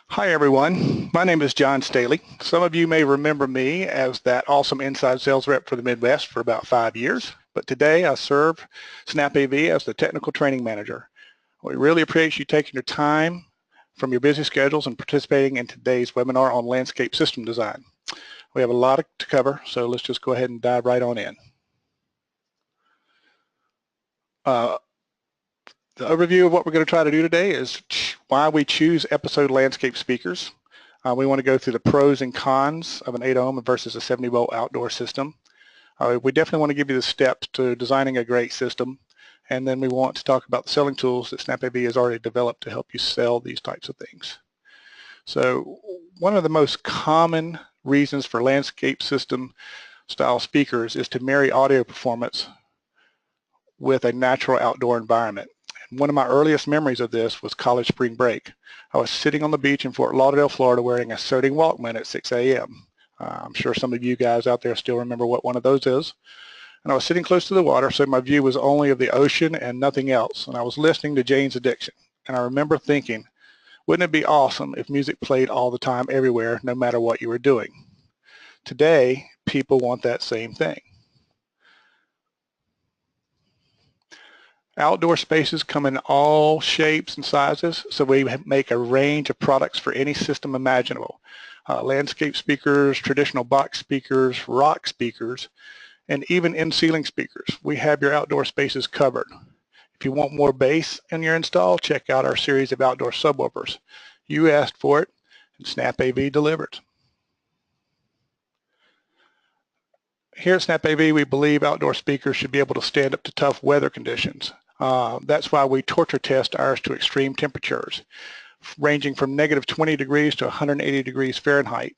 Hi everyone, my name is John Staley. Some of you may remember me as that awesome inside sales rep for the Midwest for about 5 years, but today I serve SnapAV as the technical training manager. We really appreciate you taking your time from your busy schedules and participating in today's webinar on landscape system design. We have a lot to cover, so let's just go ahead and dive right on in. The overview of what we're going to try to do today is why we choose episode landscape speakers. We want to go through the pros and cons of an 8 ohm versus a 70 volt outdoor system. We definitely want to give you the steps to designing a great system, and then we want to talk about the selling tools that SnapAV has already developed to help you sell these types of things. So one of the most common reasons for landscape system style speakers is to marry audio performance with a natural outdoor environment. One of my earliest memories of this was college spring break. I was sitting on the beach in Fort Lauderdale, Florida, wearing a Sodium Walkman at 6 a.m. I'm sure some of you guys out there still remember what one of those is. And I was sitting close to the water, so my view was only of the ocean and nothing else. And I was listening to Jane's Addiction. And I remember thinking, wouldn't it be awesome if music played all the time, everywhere, no matter what you were doing? Today, people want that same thing. Outdoor spaces come in all shapes and sizes, so we make a range of products for any system imaginable. Landscape speakers, traditional box speakers, rock speakers, and even in-ceiling speakers. We have your outdoor spaces covered. If you want more bass in your install, check out our series of outdoor subwoofers. You asked for it, and SnapAV delivered. Here at SnapAV, we believe outdoor speakers should be able to stand up to tough weather conditions. That's why we torture test ours to extreme temperatures, ranging from negative 20 degrees to 180 degrees Fahrenheit.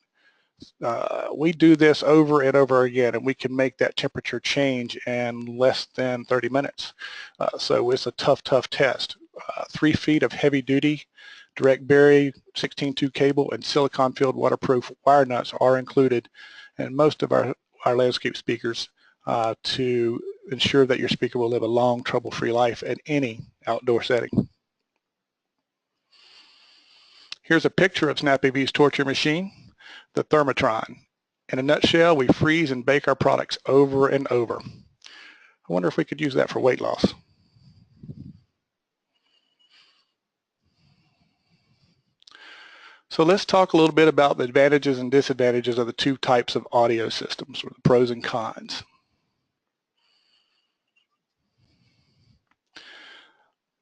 We do this over and over again, and we can make that temperature change in less than 30 minutes. So it's a tough test. 3 feet of heavy-duty direct bury 16-2 cable and silicon-filled waterproof wire nuts are included in most of our landscape speakers to ensure that your speaker will live a long, trouble-free life in any outdoor setting. Here's a picture of SnapAV's torture machine, the Thermatron. In a nutshell, we freeze and bake our products over and over. I wonder if we could use that for weight loss. So let's talk a little bit about the advantages and disadvantages of the two types of audio systems, or the pros and cons.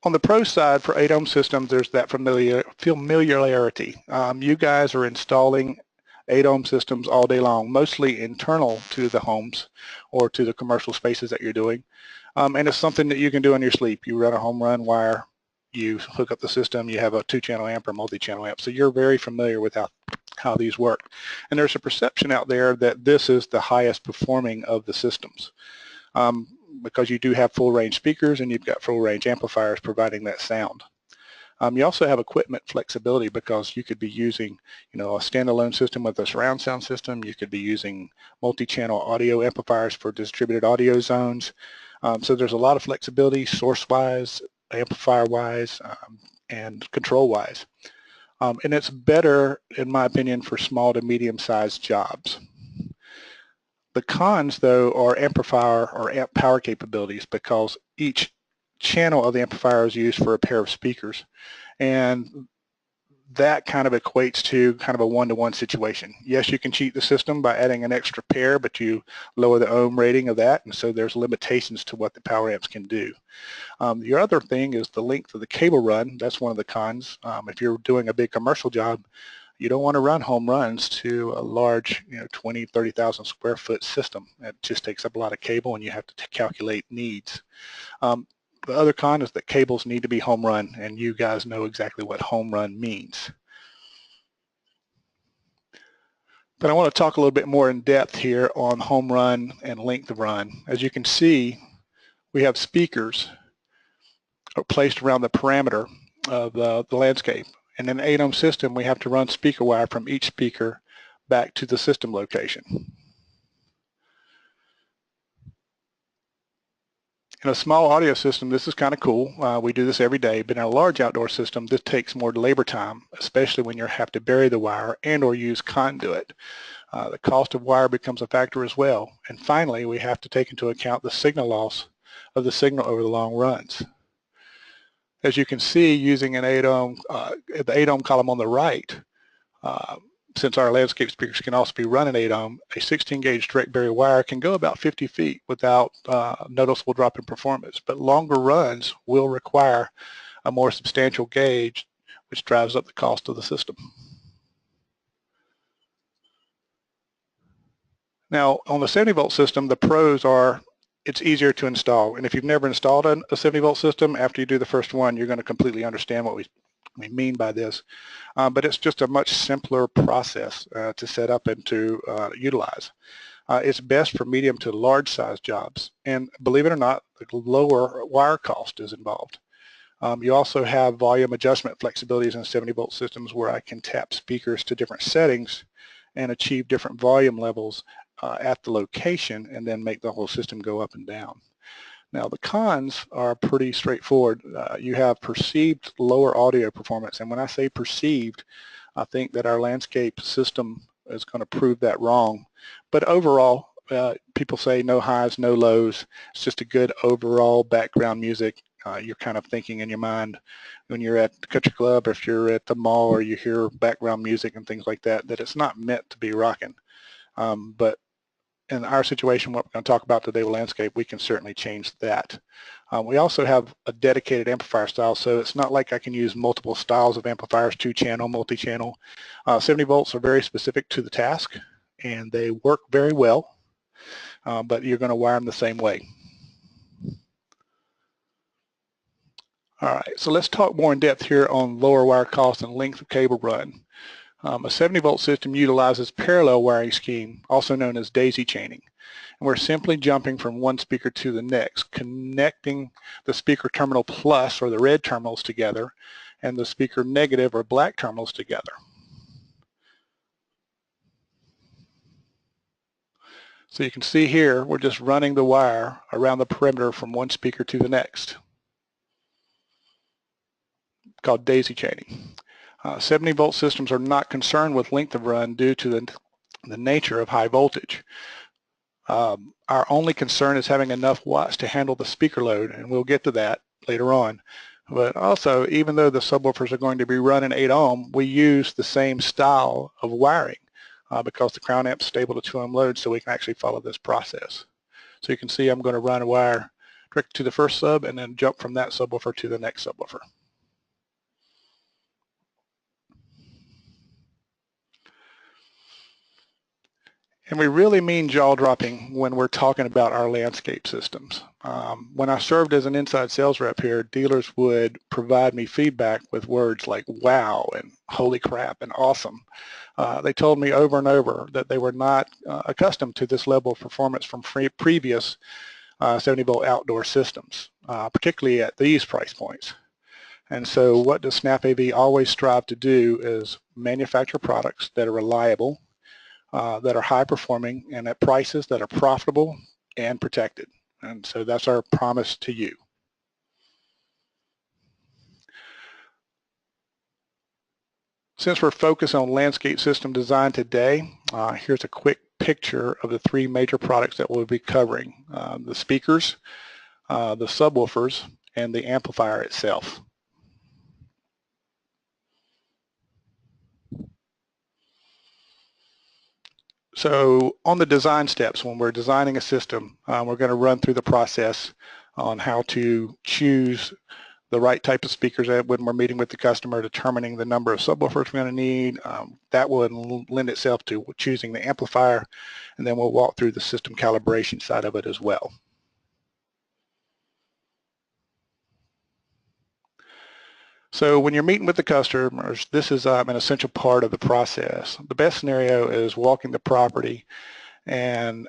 On the pro side for 8 ohm systems, there's that familiarity. You guys are installing 8 ohm systems all day long, mostly internal to the homes or to the commercial spaces that you're doing. And it's something that you can do in your sleep. You run a home run wire, you hook up the system, you have a 2-channel amp or multi-channel amp. So you're very familiar with how these work. And there's a perception out there that this is the highest performing of the systems. Because you do have full range speakers and you've got full range amplifiers providing that sound. You also have equipment flexibility because you could be using, a standalone system with a surround sound system. You could be using multi-channel audio amplifiers for distributed audio zones. So there's a lot of flexibility source-wise, amplifier-wise, and control-wise. And it's better, in my opinion, for small to medium-sized jobs. The cons, though, are amplifier or amp power capabilities because each channel of the amplifier is used for a pair of speakers, and that kind of equates to kind of a one-to-one situation. Yes, you can cheat the system by adding an extra pair, but you lower the ohm rating of that, and so there's limitations to what the power amps can do. The other thing is the length of the cable run. That's one of the cons. If you're doing a big commercial job, you don't want to run home runs to a large, 20, 30,000 square foot system. It just takes up a lot of cable and you have to calculate needs. The other con is that cables need to be home run, and you guys know exactly what home run means. But I want to talk a little bit more in depth here on home run and length of run. As you can see, we have speakers placed around the parameter of the landscape. And in an 8 ohm system, we have to run speaker wire from each speaker back to the system location. In a small audio system, this is kind of cool. We do this every day, but in a large outdoor system, this takes more labor time, especially when you have to bury the wire and or use conduit. The cost of wire becomes a factor as well. And finally, we have to take into account the signal loss of the signal over the long runs. As you can see, using an 8-ohm, the 8-ohm column on the right, since our landscape speakers can also be run at 8-ohm, a 16-gauge direct bury wire can go about 50 feet without noticeable drop in performance. But longer runs will require a more substantial gauge, which drives up the cost of the system. Now, on the 70-volt system, the pros are it's easier to install. And if you've never installed a 70-volt system, after you do the first one, you're going to completely understand what we mean by this. But it's just a much simpler process to set up and to utilize. It's best for medium to large size jobs. And believe it or not, the lower wire cost is involved. You also have volume adjustment flexibilities in 70-volt systems where I can tap speakers to different settings and achieve different volume levels at the location and then make the whole system go up and down. Now the cons are pretty straightforward. You have perceived lower audio performance, and when I say perceived, I think that our landscape system is going to prove that wrong. But overall, people say no highs, no lows. It's just a good overall background music. You're kind of thinking in your mind when you're at the country club, or if you're at the mall, or you hear background music and things like that, that it's not meant to be rocking. But in our situation, what we're going to talk about today with landscape, we can certainly change that. We also have a dedicated amplifier style, so it's not like I can use multiple styles of amplifiers, 2-channel, multi-channel. 70 volts are very specific to the task, and they work very well, but you're going to wire them the same way. All right, so let's talk more in depth here on lower wire cost and length of cable run. A 70-volt system utilizes parallel wiring scheme, also known as daisy chaining. And we're simply jumping from one speaker to the next, connecting the speaker terminal plus, or the red terminals, together, and the speaker negative, or black terminals, together. So you can see here, we're just running the wire around the perimeter from one speaker to the next, called daisy chaining. 70-volt systems are not concerned with length of run due to the nature of high voltage. Our only concern is having enough watts to handle the speaker load, and we'll get to that later on. But also, even though the subwoofers are going to be running 8-ohm, we use the same style of wiring because the crown amp is stable to 2-ohm load, so we can actually follow this process. So you can see I'm going to run a wire direct to the first sub and then jump from that subwoofer to the next subwoofer. And we really mean jaw-dropping when we're talking about our landscape systems. When I served as an inside sales rep here, dealers would provide me feedback with words like wow and holy crap and awesome. They told me over and over that they were not accustomed to this level of performance from previous 70-volt outdoor systems, particularly at these price points. And so what does Snap AV always strive to do is manufacture products that are reliable, that are high performing, and at prices that are profitable and protected. And so that's our promise to you. Since we're focused on landscape system design today, here's a quick picture of the 3 major products that we'll be covering: the speakers, the subwoofers, and the amplifier itself. So on the design steps, when we're designing a system, we're going to run through the process on how to choose the right type of speakers when we're meeting with the customer, determining the number of subwoofers we're going to need. That will lend itself to choosing the amplifier, and then we'll walk through the system calibration side of it as well. So when you're meeting with the customers, this is an essential part of the process. The best scenario is walking the property and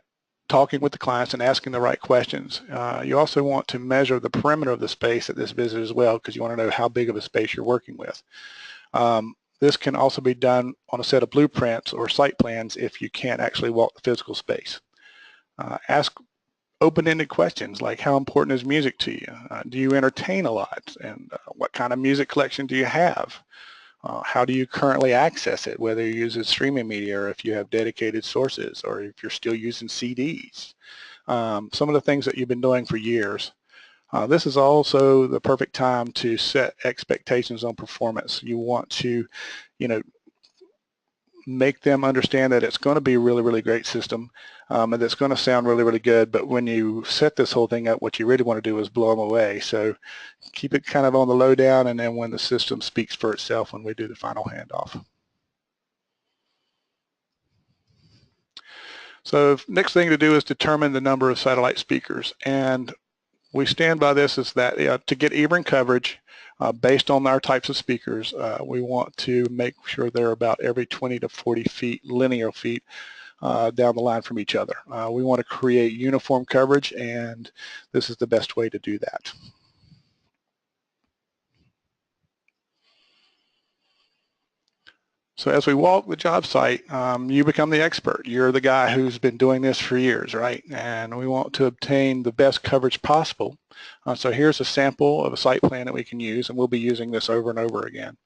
talking with the clients and asking the right questions. You also want to measure the perimeter of the space at this visit as well, because you want to know how big of a space you're working with. This can also be done on a set of blueprints or site plans if you can't actually walk the physical space. Ask open-ended questions like how important is music to you? Do you entertain a lot? And what kind of music collection do you have? How do you currently access it, whether you use streaming media or if you have dedicated sources or if you're still using CDs? Some of the things that you've been doing for years. This is also the perfect time to set expectations on performance. You want to, make them understand that it's going to be a really, really great system and it's going to sound really, really good. But when you set this whole thing up, what you really want to do is blow them away. So keep it kind of on the low down, and then when the system speaks for itself when we do the final handoff. So next thing to do is determine the number of satellite speakers. And we stand by this is that to get even coverage based on our types of speakers, we want to make sure they're about every 20 to 40 feet, linear feet, down the line from each other. We want to create uniform coverage, and this is the best way to do that. So as we walk the job site, you become the expert. You're the guy who's been doing this for years, right? And we want to obtain the best coverage possible. So here's a sample of a site plan that we can use, and we'll be using this over and over again.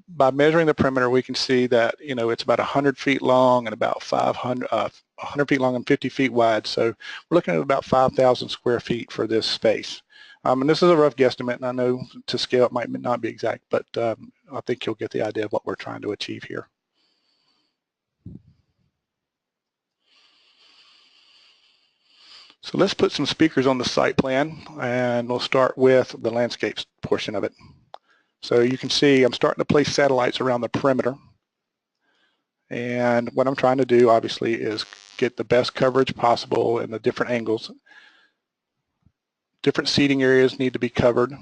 By measuring the perimeter, we can see that it's about 100 feet long and about 100 feet long and 50 feet wide. So we're looking at about 5,000 square feet for this space. And this is a rough guesstimate, and I know to scale it might not be exact, but I think you'll get the idea of what we're trying to achieve here. So let's put some speakers on the site plan, and we'll start with the landscapes portion of it. So you can see I'm starting to place satellites around the perimeter. And what I'm trying to do, obviously, is get the best coverage possible in the different angles. Different seating areas need to be covered.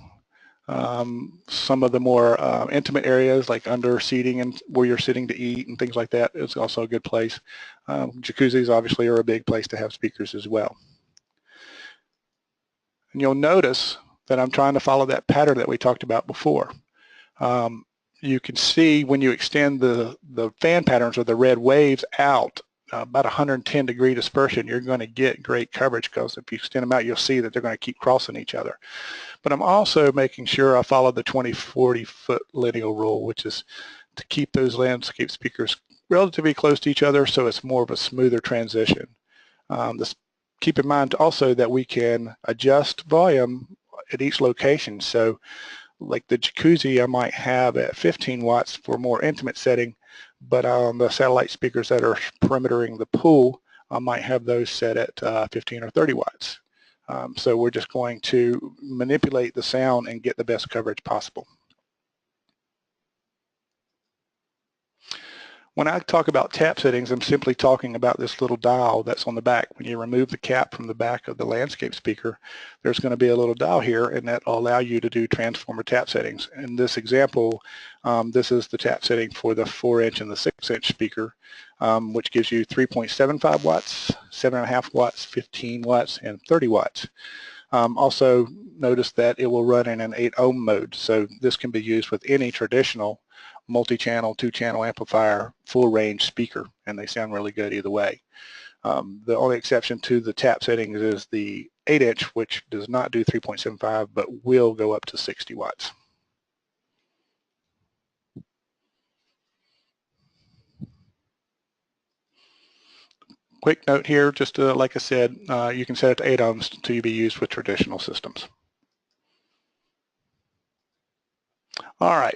Some of the more intimate areas like under seating and where you're sitting to eat and things like that is also a good place. Jacuzzis obviously are a big place to have speakers as well. And you'll notice that I'm trying to follow that pattern that we talked about before. You can see when you extend the fan patterns or the red waves out about 110 degree dispersion, you're going to get great coverage, because if you extend them out, you'll see that they're going to keep crossing each other. But I'm also making sure I follow the 20-40 foot lineal rule, which is to keep those landscape speakers relatively close to each other so it's more of a smoother transition. Keep in mind also that we can adjust volume at each location. So like the jacuzzi I might have at 15 watts for a more intimate setting, but on the satellite speakers that are perimetering the pool, I might have those set at 15 or 30 watts. So we're just going to manipulate the sound and get the best coverage possible. When I talk about tap settings, I'm simply talking about this little dial that's on the back. When you remove the cap from the back of the landscape speaker, there's going to be a little dial here, and that will allow you to do transformer tap settings. In this example, this is the tap setting for the 4-inch and the 6-inch speaker, which gives you 3.75 watts, 7.5 watts, 15 watts, and 30 watts. Also notice that it will run in an 8 ohm mode, so this can be used with any traditional multi-channel, 2-channel amplifier, full range speaker, and they sound really good either way. The only exception to the tap settings is the 8-inch, which does not do 3.75 but will go up to 60 watts. Quick note here, just like I said, you can set it to 8 ohms to be used with traditional systems. All right.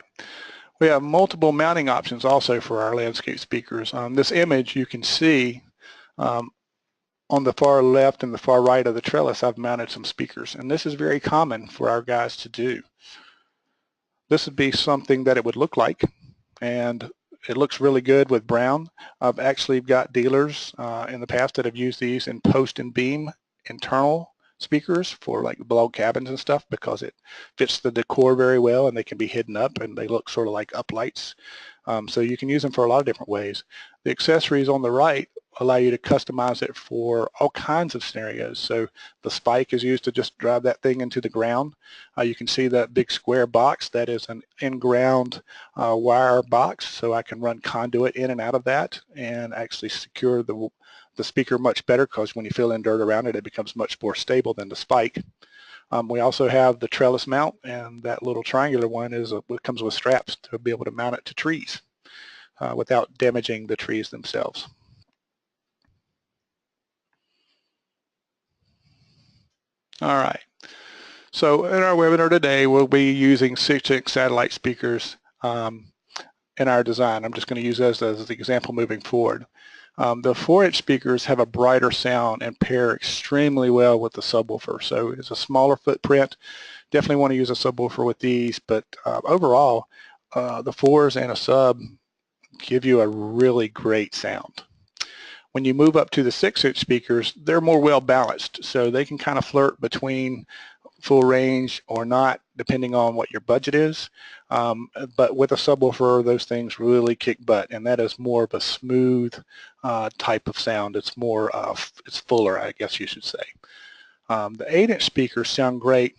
We have multiple mounting options also for our landscape speakers. On this image, you can see on the far left and the far right of the trellis, I've mounted some speakers, and this is very common for our guys to do. This would be something that it would look like, and it looks really good with brown. I've actually got dealers in the past that have used these in post and beam internal speakers for like log cabins and stuff, because it fits the decor very well and they can be hidden up and they look sort of like uplights. So you can use them for a lot of different ways. The accessories on the right allow you to customize it for all kinds of scenarios. So the spike is used to just drive that thing into the ground. You can see that big square box, that is an in-ground wire box, so I can run conduit in and out of that and actually secure the the speaker much better, because when you fill in dirt around it, it becomes much more stable than the spike. We also have the trellis mount, and that little triangular one it comes with straps to be able to mount it to trees without damaging the trees themselves. All right. So in our webinar today, we'll be using 6-inch satellite speakers in our design. I'm just going to use those as the example moving forward. The 4-inch speakers have a brighter sound and pair extremely well with the subwoofer. So it's a smaller footprint. Definitely want to use a subwoofer with these, but overall, the 4s and a sub give you a really great sound. When you move up to the 6-inch speakers, they're more well balanced, so they can kind of flirt between full range or not, depending on what your budget is. But with a subwoofer, those things really kick butt, and that is more of a smooth type of sound. It's more, it's fuller, I guess you should say. The 8-inch speakers sound great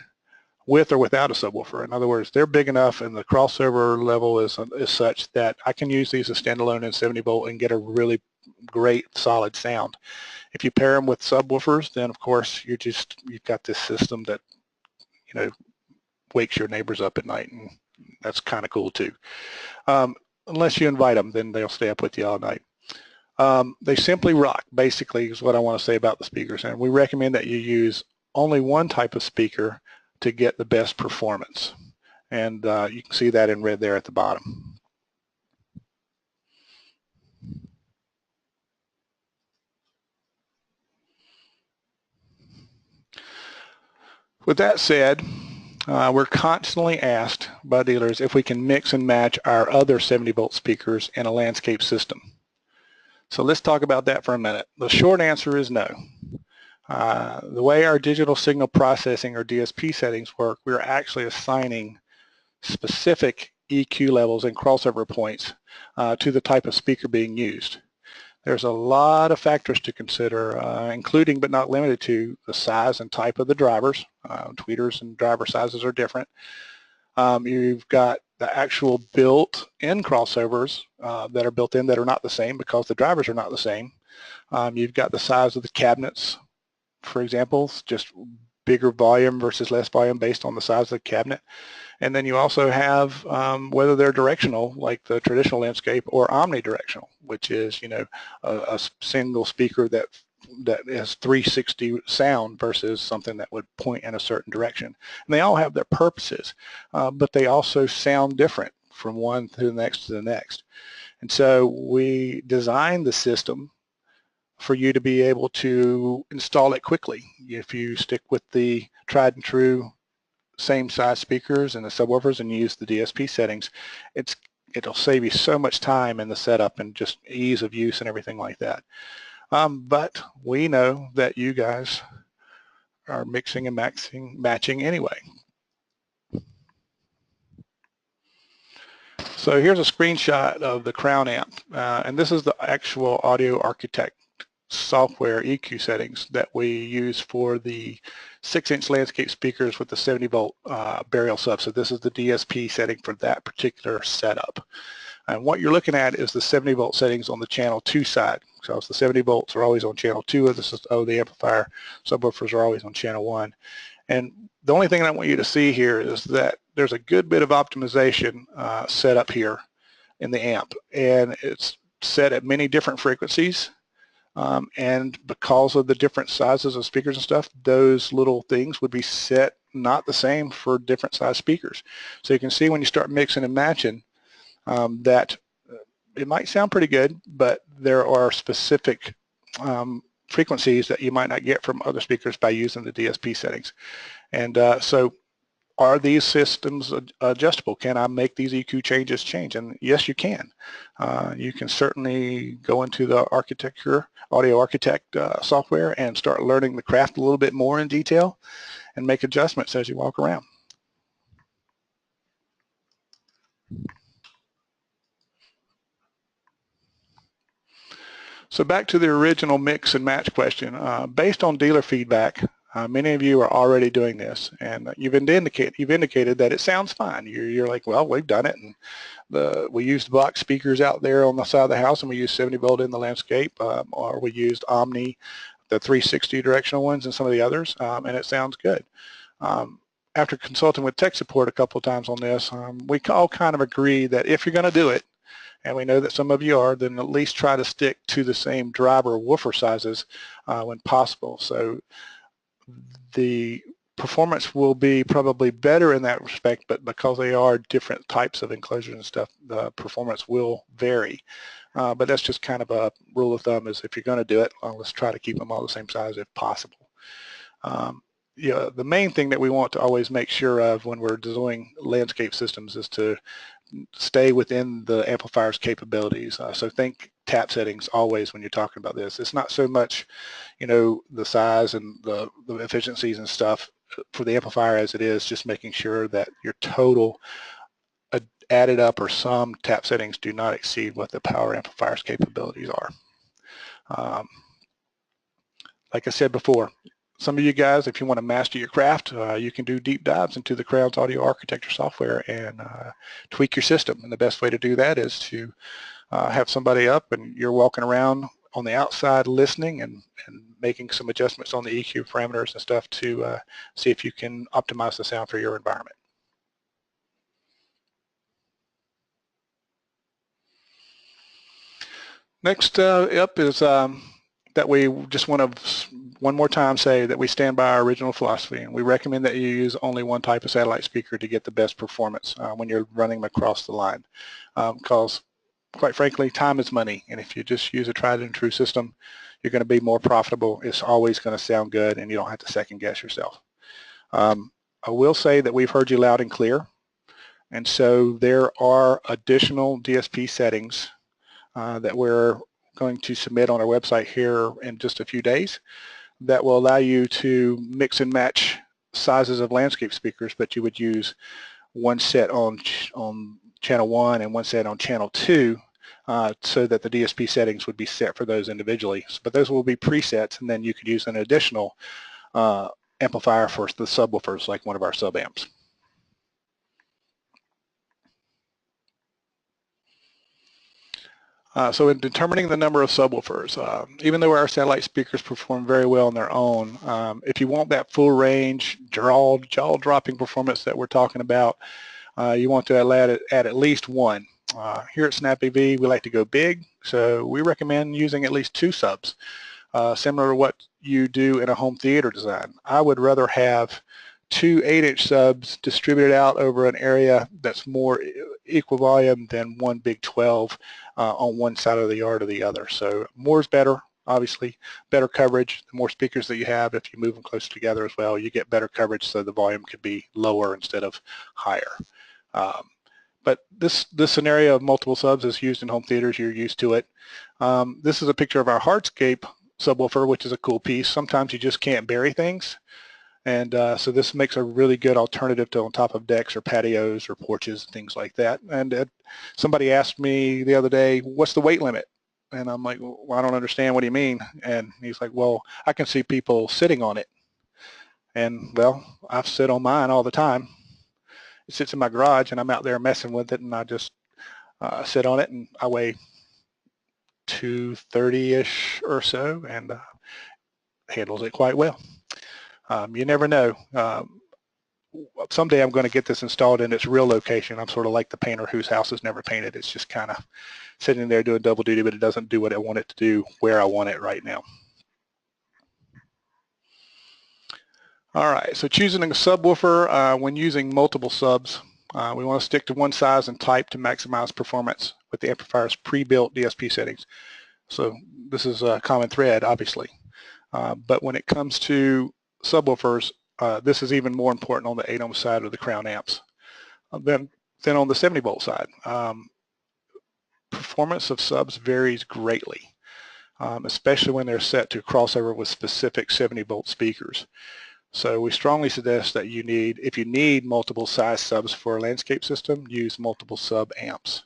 with or without a subwoofer. In other words, they're big enough and the crossover level is such that I can use these as standalone in 70 volt and get a really great solid sound. If you pair them with subwoofers, then of course you've got this system that wakes your neighbors up at night, and that's kind of cool too. Unless you invite them, then they'll stay up with you all night. They simply rock, basically, is what I want to say about the speakers, and we recommend that you use only one type of speaker to get the best performance, and you can see that in red there at the bottom. With that said, we're constantly asked by dealers if we can mix and match our other 70 volt speakers in a landscape system. So let's talk about that for a minute. The short answer is no. The way our digital signal processing or DSP settings work, we're actually assigning specific EQ levels and crossover points to the type of speaker being used. There's a lot of factors to consider, including but not limited to the size and type of the drivers. Tweeters and driver sizes are different. You've got the actual built-in crossovers that are built in that are not the same because the drivers are not the same. You've got the size of the cabinets, for example, just bigger volume versus less volume based on the size of the cabinet. And then you also have whether they're directional, like the traditional landscape, or omnidirectional, which is a single speaker that has 360 sound versus something that would point in a certain direction. And they all have their purposes, but they also sound different from one to the next to the next. And so we designed the system for you to be able to install it quickly. If you stick with the tried and true same size speakers and the subwoofers and use the DSP settings, it'll save you so much time in the setup and just ease of use and everything like that. But we know that you guys are mixing and matching anyway. So here's a screenshot of the Crown amp, and this is the actual Audio Architect software EQ settings that we use for the 6-inch landscape speakers with the 70 volt burial sub. So this is the DSP setting for that particular setup. And what you're looking at is the 70 volt settings on the channel 2 side. So the 70 volts are always on channel 2 of the amplifier. Subwoofers are always on channel 1. And the only thing I want you to see here is that there's a good bit of optimization set up here in the amp, and it's set at many different frequencies. And because of the different sizes of speakers and stuff, those little things would be set not the same for different size speakers. So you can see when you start mixing and matching that it might sound pretty good, but there are specific frequencies that you might not get from other speakers by using the DSP settings. And so are these systems adjustable? Can I make these EQ changes change? And yes, you can. You can certainly go into the Audio Architect software and start learning the craft a little bit more in detail and make adjustments as you walk around. So back to the original mix and match question. Based on dealer feedback, Many of you are already doing this, and you've indicated that it sounds fine. You're like, well, we've done it, and we used box speakers out there on the side of the house, and we used 70 volt in the landscape, or we used Omni, the 360 directional ones, and some of the others, and it sounds good. After consulting with tech support a couple of times on this, we all kind of agree that if you're going to do it, and we know that some of you are, then at least try to stick to the same driver woofer sizes when possible. So the performance will be probably better in that respect, but because they are different types of enclosures and stuff, the performance will vary. But that's just kind of a rule of thumb, is if you're going to do it, let's try to keep them all the same size if possible. Yeah, the main thing that we want to always make sure of when we're designing landscape systems is to stay within the amplifier's capabilities. So think tap settings always when you're talking about this. It's not so much, you know, the size and the efficiencies and stuff for the amplifier as it is just making sure that your total added up or sum tap settings do not exceed what the power amplifier's capabilities are. Like I said before, some of you guys, if you want to master your craft, you can do deep dives into the Crown's audio architecture software and tweak your system. And the best way to do that is to have somebody up and you're walking around on the outside listening and making some adjustments on the EQ parameters and stuff to see if you can optimize the sound for your environment. Next up is that we just want to one more time say that we stand by our original philosophy, and we recommend that you use only one type of satellite speaker to get the best performance when you're running them across the line, because quite frankly, time is money, and if you just use a tried and true system, you're going to be more profitable. It's always going to sound good, and you don't have to second guess yourself. I will say that we've heard you loud and clear, and so there are additional DSP settings that we're going to submit on our website here in just a few days that will allow you to mix and match sizes of landscape speakers, but you would use one set on channel 1 and one set on channel 2 so that the DSP settings would be set for those individually. But those will be presets, and then you could use an additional amplifier for the subwoofers, like one of our sub amps. So in determining the number of subwoofers, even though our satellite speakers perform very well on their own, if you want that full range, jaw-dropping performance that we're talking about, you want to add at least one. Here at SnapAV, we like to go big, so we recommend using at least 2 subs, similar to what you do in a home theater design. I would rather have 2 8-inch subs distributed out over an area that's more equal volume than one big 12 on one side of the yard or the other. So more is better, obviously. Better coverage. The more speakers that you have, if you move them closer together as well, you get better coverage, so the volume could be lower instead of higher. But this scenario of multiple subs is used in home theaters. You're used to it. This is a picture of our hardscape subwoofer, which is a cool piece. Sometimes you just can't bury things. And so this makes a really good alternative to on top of decks or patios or porches and things like that. And somebody asked me the other day, what's the weight limit? And I'm like, well, I don't understand. What do you mean? And he's like, well, I can see people sitting on it. And, well, I sit on mine all the time. It sits in my garage, and I'm out there messing with it, and I just sit on it, and I weigh 230-ish or so, and handles it quite well. You never know. Someday I'm going to get this installed in its real location. I'm sort of like the painter whose house is never painted. It's just kind of sitting there doing double duty, but it doesn't do what I want it to do where I want it right now. All right, so choosing a subwoofer when using multiple subs, we want to stick to one size and type to maximize performance with the amplifier's pre-built DSP settings. So this is a common thread, obviously. But when it comes to subwoofers, this is even more important on the 8 ohm side of the Crown amps than on the 70 volt side. Performance of subs varies greatly, especially when they're set to crossover with specific 70 volt speakers. So we strongly suggest that if you need multiple size subs for a landscape system, use multiple sub amps.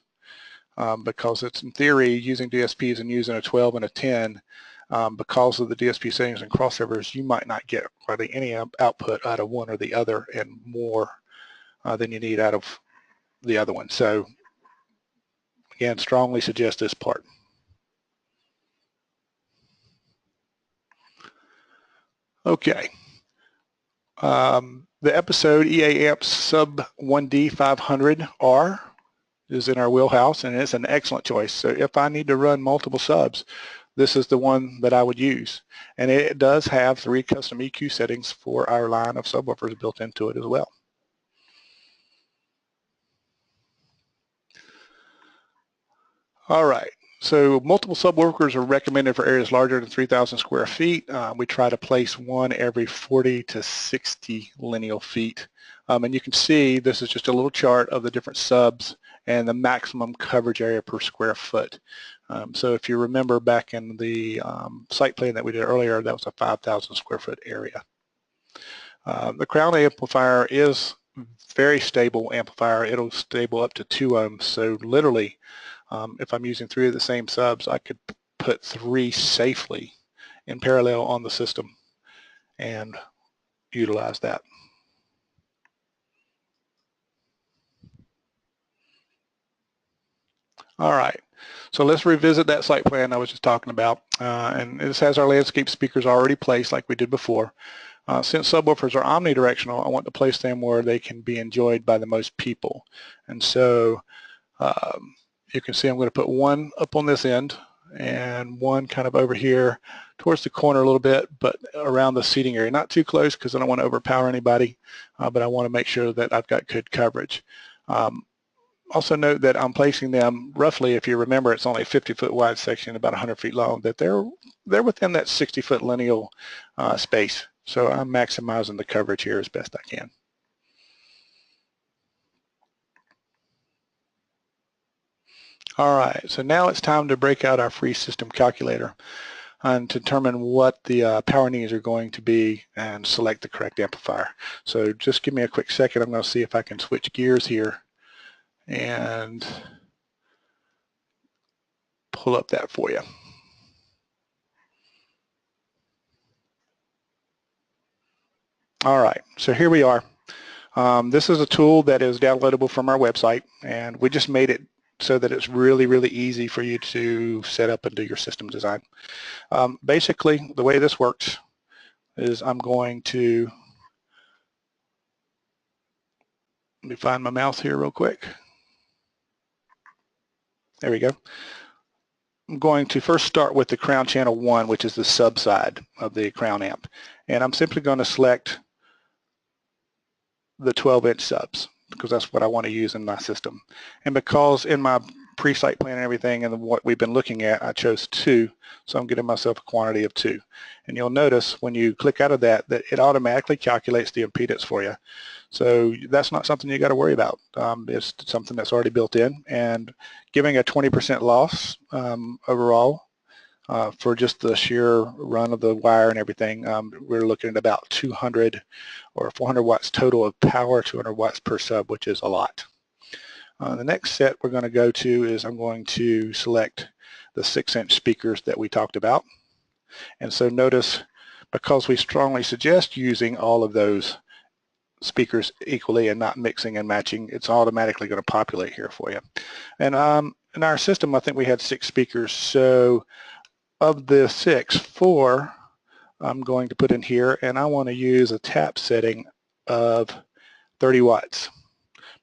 Because it's in theory using DSPs and using a 12 and a 10, because of the DSP settings and crossovers, you might not get hardly any output out of one or the other, and more than you need out of the other one. So again, strongly suggest this part. Okay. The episode EA Amp Sub 1D 500R is in our wheelhouse, and it's an excellent choice. So if I need to run multiple subs, this is the one that I would use. And it does have 3 custom EQ settings for our line of subwoofers built into it as well. All right. So multiple subwoofers are recommended for areas larger than 3,000 square feet. We try to place one every 40 to 60 lineal feet. And you can see this is just a little chart of the different subs and the maximum coverage area per square foot. So if you remember back in the site plan that we did earlier, that was a 5,000 square foot area. The crown amplifier is very stable amplifier. It'll stable up to 2 ohms. So literally, if I'm using 3 of the same subs, I could put 3 safely in parallel on the system and utilize that. All right, so let's revisit that site plan I was just talking about. And this has our landscape speakers already placed like we did before. Since subwoofers are omnidirectional, I want to place them where they can be enjoyed by the most people. And so you can see I'm going to put one up on this end and one kind of over here towards the corner a little bit, but around the seating area. Not too close because I don't want to overpower anybody, but I want to make sure that I've got good coverage. Also note that I'm placing them roughly, if you remember, it's only a 50-foot wide section, about 100 feet long, that they're within that 60-foot lineal space. So I'm maximizing the coverage here as best I can. All right, so now it's time to break out our free system calculator and determine what the power needs are going to be and select the correct amplifier. So just give me a quick second. I'm going to see if I can switch gears here and pull up that for you. All right, so here we are. This is a tool that is downloadable from our website, and we just made it so that it's really, really easy for you to set up and do your system design. Basically, the way this works is I'm going to, let me find my mouse here real quick. There we go. I'm going to first start with the crown channel 1, which is the sub side of the crown amp. And I'm simply going to select the 12-inch subs because that's what I want to use in my system. And because in my pre-site plan and everything and what we've been looking at, I chose 2, so I'm getting myself a quantity of 2. And you'll notice when you click out of that it automatically calculates the impedance for you. So that's not something you got to worry about. It's something that's already built in, and giving a 20% loss overall for just the sheer run of the wire and everything, we're looking at about 200 or 400 watts total of power, 200 watts per sub, which is a lot. The next set we're going to go to is I'm going to select the 6-inch speakers that we talked about. And so notice, because we strongly suggest using all of those speakers equally and not mixing and matching, it's automatically going to populate here for you. And in our system, I think we had 6 speakers. So of the 6, 4 I'm going to put in here, and I want to use a tap setting of 30 watts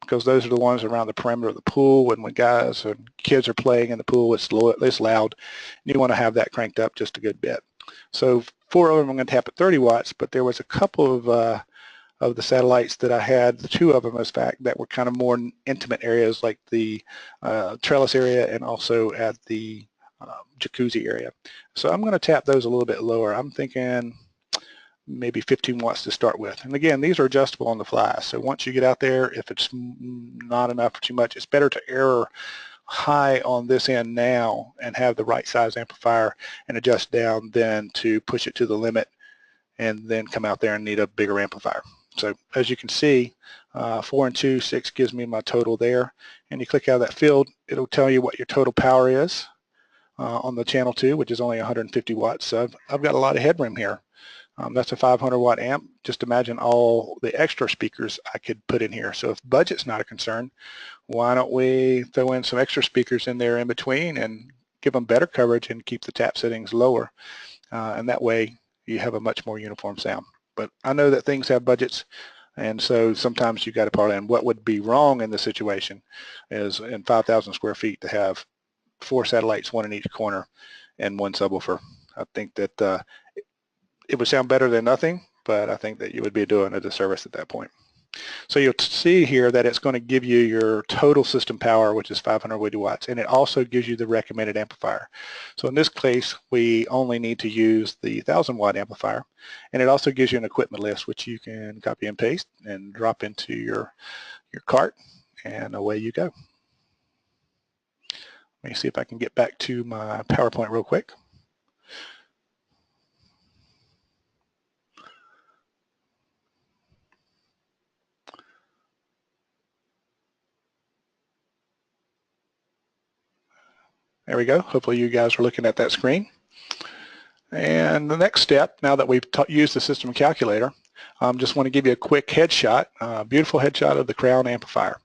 because those are the ones around the perimeter of the pool, and when guys or kids are playing in the pool, it's loud, and you want to have that cranked up just a good bit. So 4 of them I'm going to tap at 30 watts, but there was a couple of the satellites that I had, the 2 of them in fact, that were kind of more intimate areas like the trellis area and also at the jacuzzi area. So I'm going to tap those a little bit lower. I'm thinking maybe 15 watts to start with. And again, these are adjustable on the fly. So once you get out there, if it's not enough or too much, it's better to error high on this end now and have the right size amplifier and adjust down than to push it to the limit and then come out there and need a bigger amplifier. So as you can see, 4 and 2, 6 gives me my total there. And you click out of that field, it'll tell you what your total power is on the channel 2, which is only 150 watts. So I've got a lot of headroom here. That's a 500 watt amp. Just imagine all the extra speakers I could put in here. So if budget's not a concern, why don't we throw in some extra speakers in there in between and give them better coverage and keep the tap settings lower, and that way you have a much more uniform sound. But I know that things have budgets, and so sometimes you got to parlay in. What would be wrong in this situation is in 5,000 square feet to have 4 satellites, 1 in each corner, and 1 subwoofer. I think that it would sound better than nothing, but I think that you would be doing a disservice at that point. So you'll see here that it's going to give you your total system power, which is 580 watts, and it also gives you the recommended amplifier. So in this case, we only need to use the 1,000 watt amplifier, and it also gives you an equipment list, which you can copy and paste and drop into your cart, and away you go. Let me see if I can get back to my PowerPoint real quick. There we go. Hopefully you guys are looking at that screen. And the next step, now that we've used the system calculator, just want to give you a quick headshot, beautiful headshot of the Crown amplifier.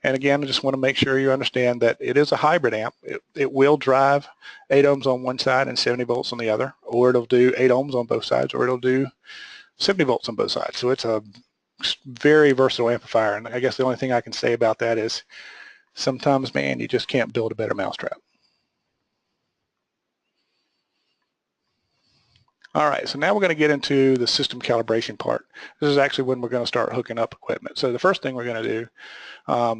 And again, I just want to make sure you understand that it is a hybrid amp. It will drive 8 ohms on one side and 70 volts on the other, or it'll do 8 ohms on both sides, or it'll do 70 volts on both sides. So it's a very versatile amplifier. And I guess the only thing I can say about that is sometimes, man, you just can't build a better mousetrap. All right, so now we're going to get into the system calibration part. This is actually when we're going to start hooking up equipment. So the first thing we're going to do, we're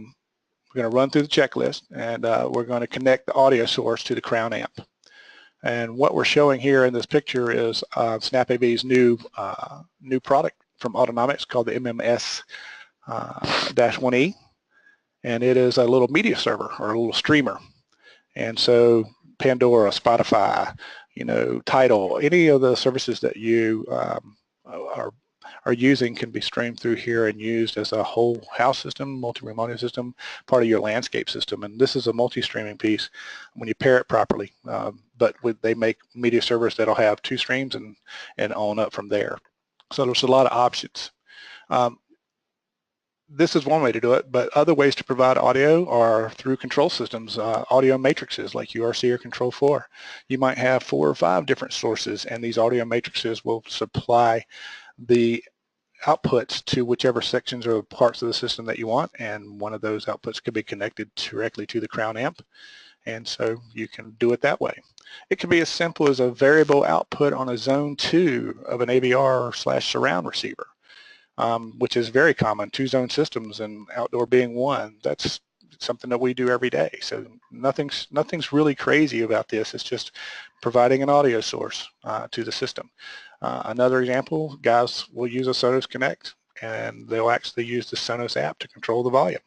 going to run through the checklist, and we're going to connect the audio source to the Crown amp. And what we're showing here in this picture is SnapAV's new product from Autonomics called the MMS-1E, and it is a little media server or a little streamer. And so Pandora, Spotify, Tidal, any of the services that you are using can be streamed through here and used as a whole house system, multi-room audio system, part of your landscape system. And this is a multi-streaming piece when you pair it properly. But they make media servers that'll have 2 streams and on up from there. So there's a lot of options. This is one way to do it, but other ways to provide audio are through control systems, audio matrices like URC or Control4. You might have 4 or 5 different sources, and these audio matrices will supply the outputs to whichever sections or parts of the system that you want, and one of those outputs could be connected directly to the Crown amp, and so you can do it that way. It can be as simple as a variable output on a zone 2 of an AVR/surround receiver. Which is very common, 2-zone systems and outdoor being 1. That's something that we do every day. So nothing's really crazy about this. It's just providing an audio source to the system. Another example, guys will use a Sonos Connect, and they'll actually use the Sonos app to control the volume,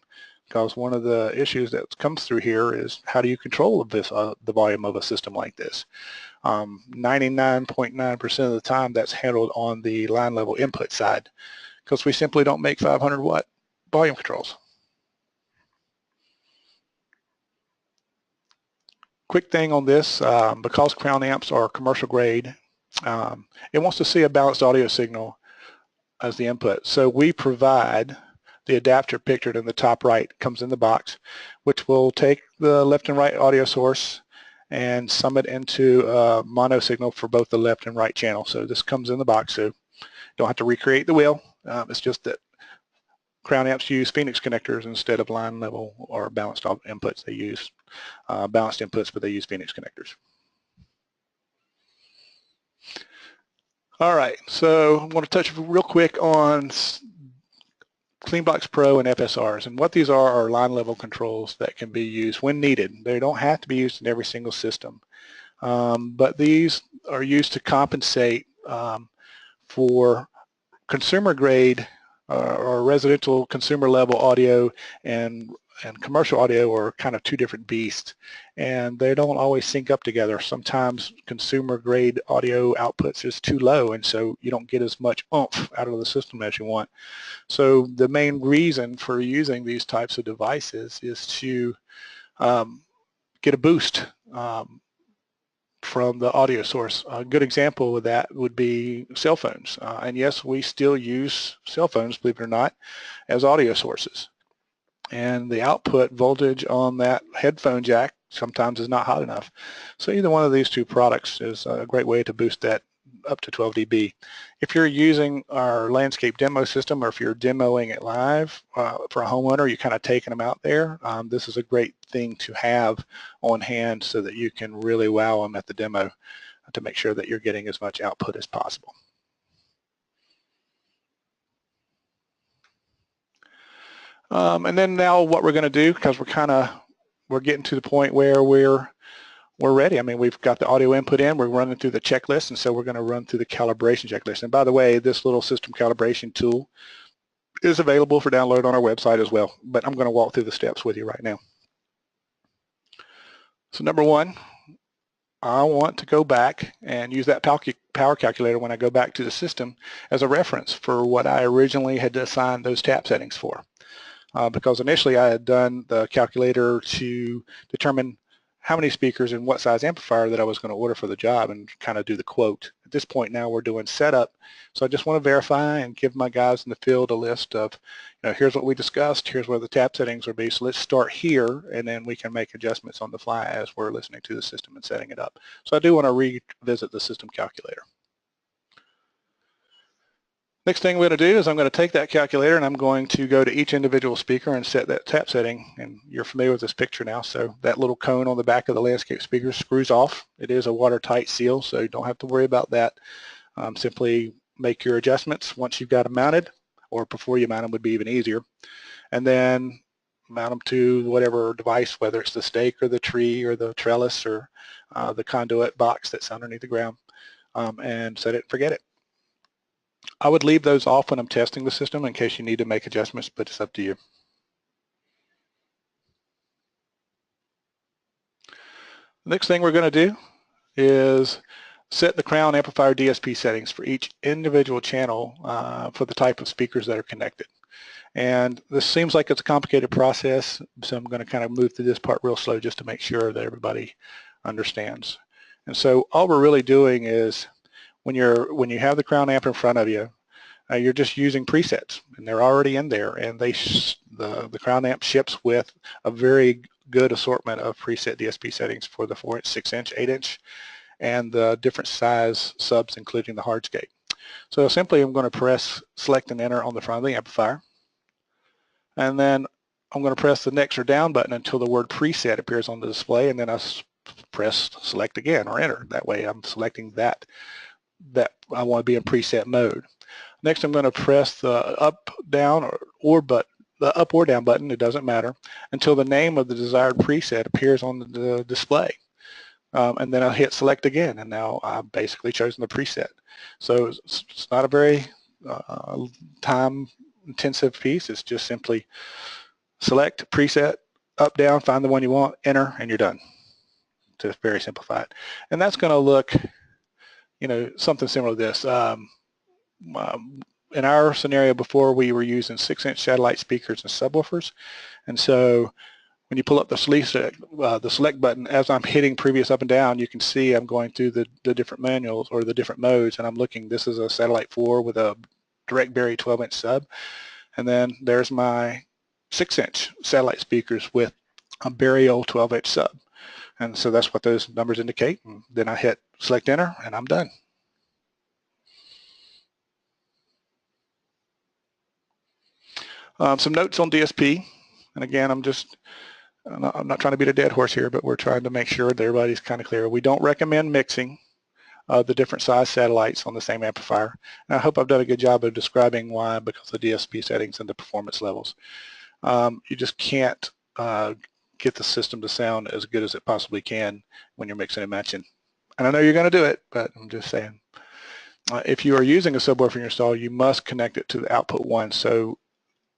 because one of the issues that comes through here is how do you control this, the volume of a system like this. 99.9% of the time that's handled on the line level input side, because we simply don't make 500 watt volume controls. Quick thing on this, because Crown amps are commercial grade, it wants to see a balanced audio signal as the input. So we provide the adapter pictured in the top right, comes in the box, which will take the left and right audio source and sum it into a mono signal for both the left and right channel. So this comes in the box, so you don't have to recreate the wheel. It's just that Crown amps use Phoenix connectors instead of line level or balanced inputs. They use balanced inputs, but they use Phoenix connectors. All right, so I want to touch real quick on Cleanbox Pro and FSRs, and what these are line level controls that can be used when needed. They don't have to be used in every single system, but these are used to compensate for consumer grade or residential consumer level audio and commercial audio are kind of 2 different beasts, and they don't always sync up together. Sometimes consumer grade audio outputs is too low, and so you don't get as much oomph out of the system as you want. So the main reason for using these types of devices is to get a boost from the audio source. A good example of that would be cell phones. And yes, we still use cell phones, believe it or not, as audio sources. And the output voltage on that headphone jack sometimes is not hot enough. So either one of these two products is a great way to boost that up to 12 dB. If you're using our landscape demo system, or if you're demoing it live for a homeowner, you're kind of taking them out there, this is a great thing to have on hand so that you can really wow them at the demo to make sure that you're getting as much output as possible. And then now what we're going to do, because we're getting to the point where we're ready. I mean, we've got the audio input in, we're running through the checklist, and so we're going to run through the calibration checklist. And by the way, this little system calibration tool is available for download on our website as well, but I'm going to walk through the steps with you right now. So number one, I want to go back and use that power calculator when I go back to the system as a reference for what I originally had assigned those tap settings for. Because initially I had done the calculator to determine how many speakers and what size amplifier that I was going to order for the job and kind of do the quote. At this point now we're doing setup, so I just want to verify and give my guys in the field a list of, you know, here's what we discussed, here's where the tap settings will be, so let's start here, and then we can make adjustments on the fly as we're listening to the system and setting it up. So I do want to revisit the system calculator. Next thing we're going to do is I'm going to take that calculator and I'm going to go to each individual speaker and set that tap setting. And you're familiar with this picture now, so that little cone on the back of the landscape speaker screws off. It is a watertight seal, so you don't have to worry about that. Simply make your adjustments once you've got them mounted, or before you mount them would be even easier. And then mount them to whatever device, whether it's the stake or the tree or the trellis or the conduit box that's underneath the ground, and set it and forget it. I would leave those off when I'm testing the system in case you need to make adjustments, but it's up to you. The next thing we're going to do is set the crown amplifier DSP settings for each individual channel for the type of speakers that are connected. And this seems like it's a complicated process, so I'm going to kind of move through this part real slow just to make sure that everybody understands. And so all we're really doing is when you have the crown amp in front of you, you're just using presets, and they're already in there, and the crown amp ships with a very good assortment of preset DSP settings for the 4-inch, 6-inch, 8-inch, and the different size subs, including the hardscape. So simply I'm going to press select and enter on the front of the amplifier, and then I'm going to press the next or down button until the word preset appears on the display, and then I press select again or enter. That way I'm selecting that I want to be in preset mode. Next, I'm going to press the up, down, or button, the up or down button, it doesn't matter, until the name of the desired preset appears on the display. And then I'll hit select again, and now I've basically chosen the preset. So it's not a very time-intensive piece. It's just simply select, preset, up, down, find the one you want, enter, and you're done. To very simplify it. And that's going to look, you know, something similar to this. In our scenario before, we were using 6-inch satellite speakers and subwoofers, and so when you pull up the select button, as I'm hitting previous up and down, you can see I'm going through the different manuals or the different modes, and I'm looking. This is a satellite 4 with a direct bury 12-inch sub, and then there's my 6-inch satellite speakers with a bury old 12-inch sub, and so that's what those numbers indicate. And then I hit select enter, and I'm done. Some notes on DSP, and again, I'm not trying to beat a dead horse here, but we're trying to make sure that everybody's kind of clear. We don't recommend mixing the different size satellites on the same amplifier. And I hope I've done a good job of describing why, because of the DSP settings and the performance levels. You just can't get the system to sound as good as it possibly can when you're mixing and matching. And I know you're going to do it, but I'm just saying. If you are using a subwoofer in your stall, you must connect it to the output 1. So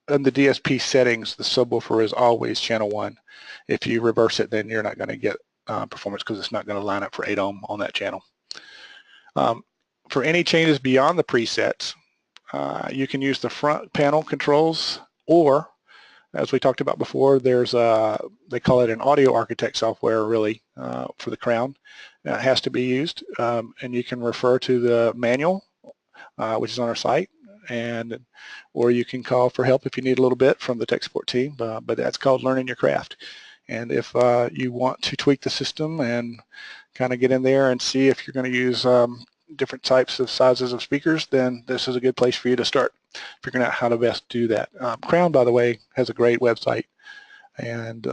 in the DSP settings, the subwoofer is always channel 1. If you reverse it, then you're not going to get performance because it's not going to line up for 8 ohm on that channel. For any changes beyond the presets, you can use the front panel controls, or As we talked about before, there's they call it an audio architect software, really, for the Crown. It has to be used, and you can refer to the manual, which is on our site, and or you can call for help if you need a little bit from the tech support team, but that's called learning your craft. And if you want to tweak the system and kind of get in there and see if you're going to use different types of sizes of speakers, then this is a good place for you to start figuring out how to best do that. Crown, by the way, has a great website, and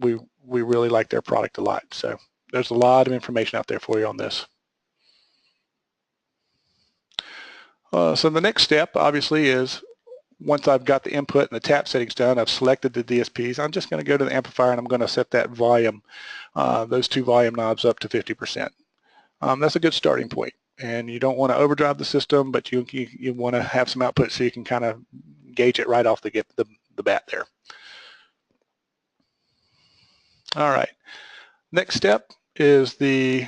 we really like their product a lot. So there's a lot of information out there for you on this. So the next step, obviously, is once I've got the input and the tap settings done, I've selected the DSPs, I'm just going to go to the amplifier and I'm going to set that volume, those two volume knobs up to 50%. That's a good starting point. And you don't want to overdrive the system, but you want to have some output so you can kind of gauge it right off the bat there. All right. Next step is the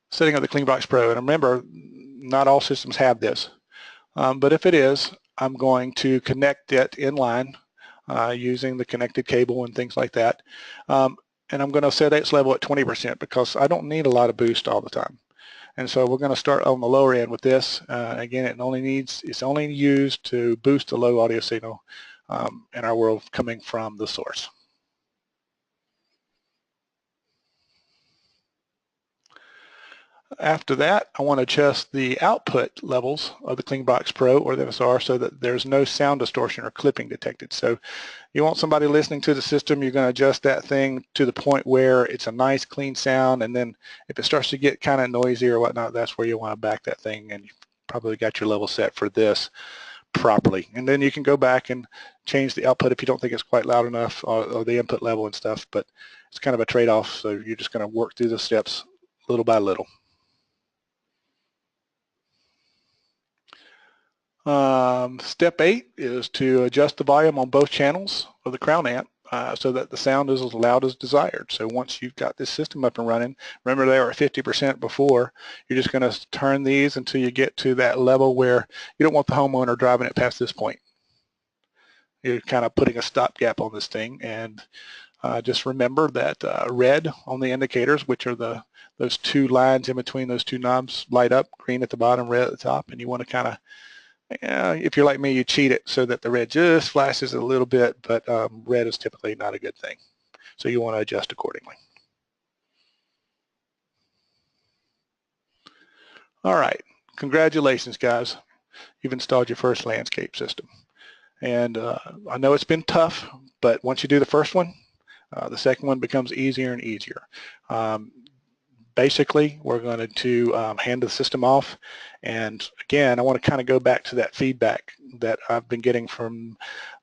setting of the Cleanbox Pro. And remember, not all systems have this. But if it is, I'm going to connect it in line using the connected cable and things like that. And I'm going to set its level at 20% because I don't need a lot of boost all the time. And so we're going to start on the lower end with this. Again, it's only used to boost the low audio signal in our world coming from the source. After that, I want to adjust the output levels of the Cleanbox Pro or the FSR so that there's no sound distortion or clipping detected. So you want somebody listening to the system, you're going to adjust that thing to the point where it's a nice clean sound, and then if it starts to get kind of noisy or whatnot, that's where you want to back that thing, and you've probably got your level set for this properly. And then you can go back and change the output if you don't think it's quite loud enough, or the input level and stuff, but it's kind of a trade-off, so you're just going to work through the steps little by little. Step 8 is to adjust the volume on both channels of the Crown amp so that the sound is as loud as desired. So once you've got this system up and running, remember they were at 50% before, you're just going to turn these until you get to that level where you don't want the homeowner driving it past this point. You're kind of putting a stopgap on this thing, and just remember that red on the indicators, which are those two lines in between those two knobs, light up, green at the bottom, red at the top, and you want to kind of, if you're like me, you cheat it so that the red just flashes a little bit, but red is typically not a good thing. So you want to adjust accordingly. All right, congratulations, guys. You've installed your first landscape system. And I know it's been tough, but once you do the first one, the second one becomes easier and easier. Basically, we're going to hand the system off, and again, I want to kind of go back to that feedback that I've been getting from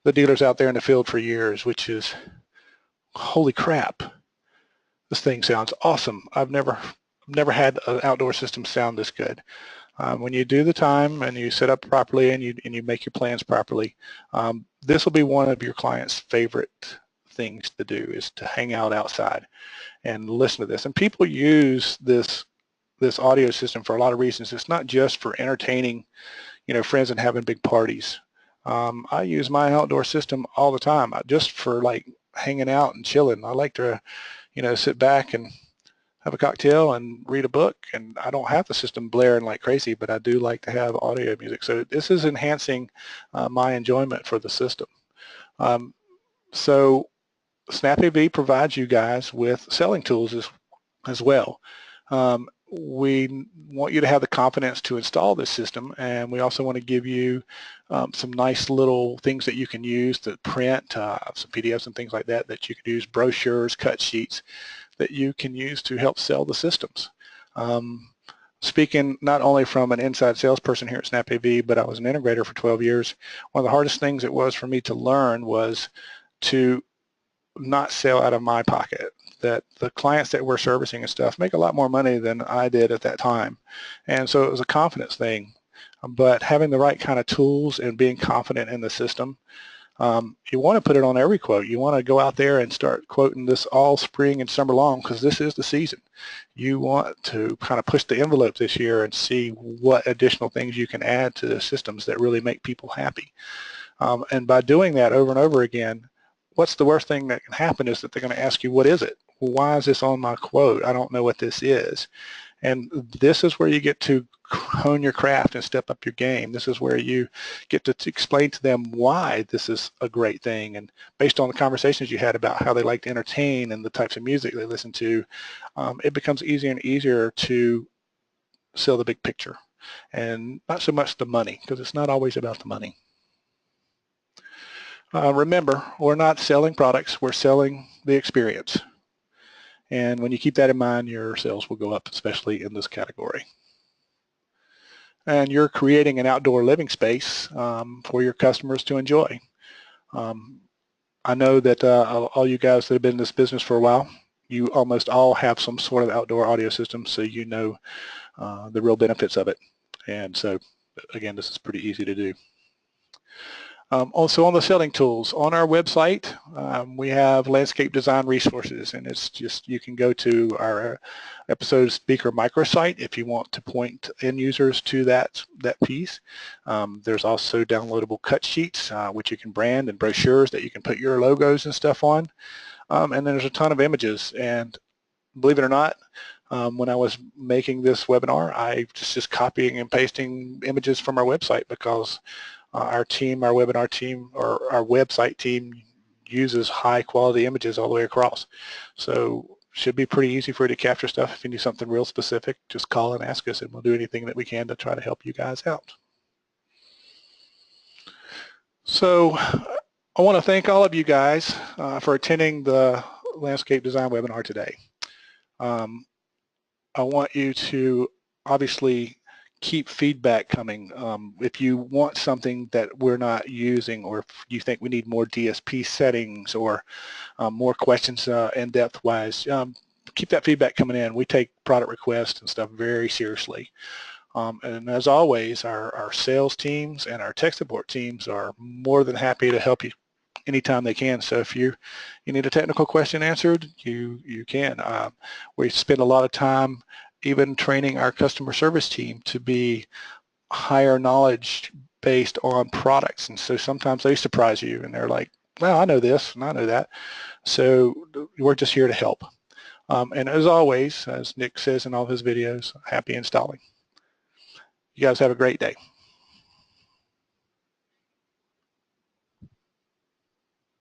the dealers out there in the field for years, which is, holy crap, this thing sounds awesome. I've never had an outdoor system sound this good. When you do the time and you set up properly and you make your plans properly, this will be one of your clients' favorite things to do, is to hang out outside and listen to this. And people use this audio system for a lot of reasons. It's not just for entertaining, friends and having big parties. I use my outdoor system all the time, just for like hanging out and chilling. I like to, sit back and have a cocktail and read a book, and I don't have the system blaring like crazy, but I do like to have audio music. So this is enhancing my enjoyment for the system. So SnapAV provides you guys with selling tools as well. We want you to have the confidence to install this system, and we also want to give you some nice little things that you can use to print, some PDFs and things like that you can use, brochures, cut sheets that you can use to help sell the systems. Speaking not only from an inside salesperson here at SnapAV, but I was an integrator for 12 years. One of the hardest things it was for me to learn was to not sell out of my pocket. That the clients that we're servicing and stuff make a lot more money than I did at that time. And so it was a confidence thing. But having the right kind of tools and being confident in the system, you want to put it on every quote. You want to go out there and start quoting this all spring and summer long, because this is the season. You want to kind of push the envelope this year and see what additional things you can add to the systems that really make people happy. And by doing that over and over again, what's the worst thing that can happen is that they're going to ask you, what is it? Well, why is this on my quote? I don't know what this is. And this is where you get to hone your craft and step up your game. This is where you get to explain to them why this is a great thing. And based on the conversations you had about how they like to entertain and the types of music they listen to, it becomes easier and easier to sell the big picture. And not so much the money, because it's not always about the money. Remember, we're not selling products, we're selling the experience. And when you keep that in mind, your sales will go up, especially in this category. And you're creating an outdoor living space for your customers to enjoy. I know that all you guys that have been in this business for a while, you almost all have some sort of outdoor audio system, so you know the real benefits of it. And so, again, this is pretty easy to do. Also on the selling tools, on our website, we have landscape design resources, and it's just, you can go to our episode speaker microsite if you want to point end users to that piece. There's also downloadable cut sheets, which you can brand, and brochures that you can put your logos and stuff on. And then there's a ton of images, and believe it or not, when I was making this webinar, I was just copying and pasting images from our website, because our team, our webinar team, or our website team uses high quality images all the way across. So should be pretty easy for you to capture stuff. If you need something real specific, just call and ask us, and we'll do anything that we can to try to help you guys out. So I want to thank all of you guys for attending the landscape design webinar today. I want you to obviously keep feedback coming. If you want something that we're not using, or if you think we need more DSP settings, or more questions in-depth wise, keep that feedback coming in. We take product requests and stuff very seriously. And as always, our sales teams and our tech support teams are more than happy to help you anytime they can. So if you need a technical question answered, you can. We spend a lot of time even training our customer service team to be higher knowledge based on products. And so sometimes they surprise you and they're like, well, I know this and I know that. So we're just here to help. And as always, as Nick says in all his videos, happy installing. You guys have a great day.